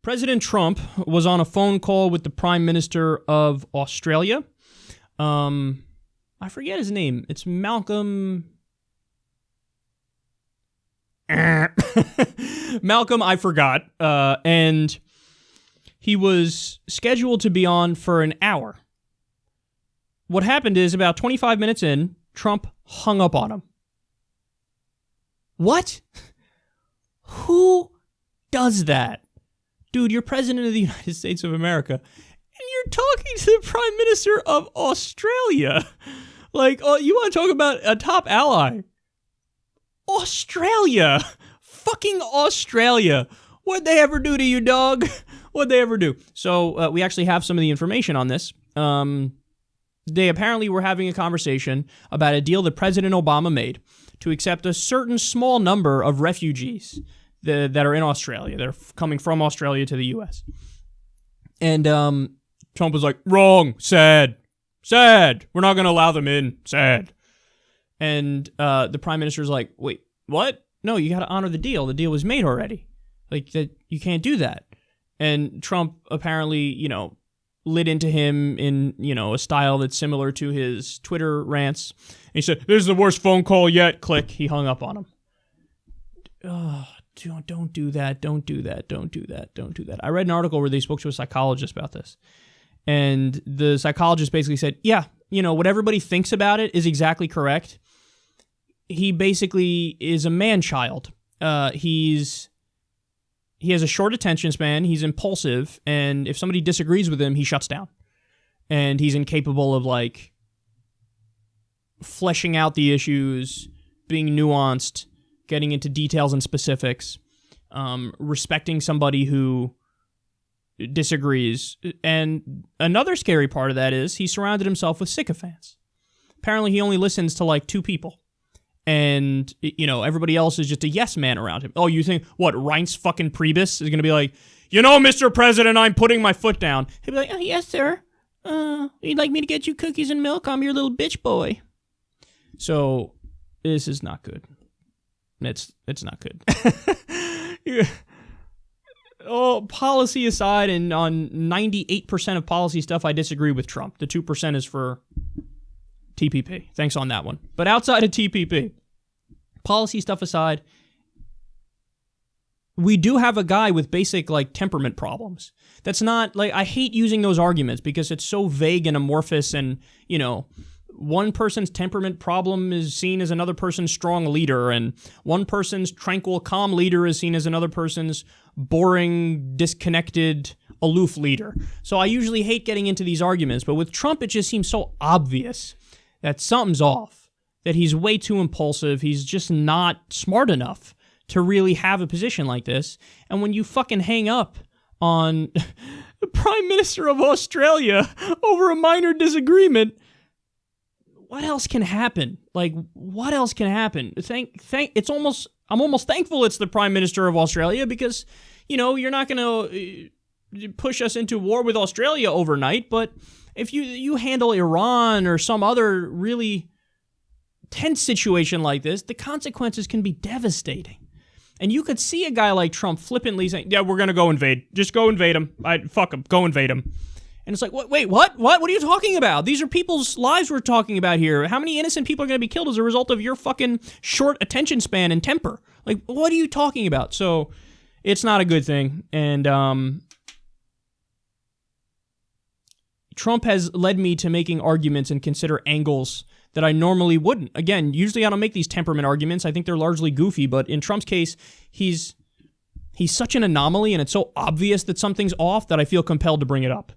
President Trump was on a phone call with the Prime Minister of Australia. I forget his name. It's Malcolm... Malcolm, I forgot. And he was scheduled to be on for an hour. What happened is about 25 minutes in, Trump hung up on him. What? Who does that? Dude, you're president of the United States of America, and you're talking to the Prime Minister of Australia. Like, oh, you want to talk about a top ally? Australia. Fucking Australia. What'd they ever do to you, dog? What'd they ever do? So, we actually have some of the information on this. They apparently were having a conversation about a deal that President Obama made to accept a certain small number of refugees that are in Australia. They're coming from Australia to the U.S. And Trump was like, wrong, sad. We're not going to allow them in, sad. And the prime minister's like, wait, what? No, you got to honor the deal. The deal was made already. Like, that you can't do that. And Trump apparently, lit into him in, a style that's similar to his Twitter rants. And he said, this is the worst phone call yet. Click. He hung up on him. Oh, don't do that. Don't do that. I read an article where they spoke to a psychologist about this. And the psychologist basically said, yeah, what everybody thinks about it is exactly correct. He basically is a man-child. He has a short attention span, he's impulsive, and if somebody disagrees with him, he shuts down. And he's incapable of, fleshing out the issues, being nuanced, getting into details and specifics, respecting somebody who disagrees. And another scary part of that is he surrounded himself with sycophants. Apparently he only listens to, 2 people. And, everybody else is just a yes man around him. Oh, you think, what, Reince fucking Priebus is going to be like, Mr. President, I'm putting my foot down. He'll be like, oh, yes, sir. You'd like me to get you cookies and milk? I'm your little bitch boy. So, this is not good. It's not good. Yeah. Oh, policy aside, and on 98% of policy stuff, I disagree with Trump. The 2% is for TPP. Thanks on that one. But outside of TPP, policy stuff aside, we do have a guy with basic, temperament problems. That's not, I hate using those arguments because it's so vague and amorphous and, one person's temperament problem is seen as another person's strong leader, and one person's tranquil, calm leader is seen as another person's boring, disconnected, aloof leader. So I usually hate getting into these arguments, but with Trump, it just seems so obvious that something's off, that he's way too impulsive, he's just not smart enough to really have a position like this. And when you fucking hang up on the Prime Minister of Australia over a minor disagreement, what else can happen? What else can happen? I'm almost thankful it's the Prime Minister of Australia because, you're not going to push us into war with Australia overnight, but if you handle Iran or some other really tense situation like this, the consequences can be devastating. And you could see a guy like Trump flippantly saying, yeah, we're going to go invade. Just go invade him. Fuck him. Go invade him. And it's like, wait, what? What are you talking about? These are people's lives we're talking about here. How many innocent people are going to be killed as a result of your fucking short attention span and temper? What are you talking about? So it's not a good thing. And Trump has led me to making arguments and consider angles that I normally wouldn't. Again, usually I don't make these temperament arguments. I think they're largely goofy, but in Trump's case, he's such an anomaly and it's so obvious that something's off that I feel compelled to bring it up.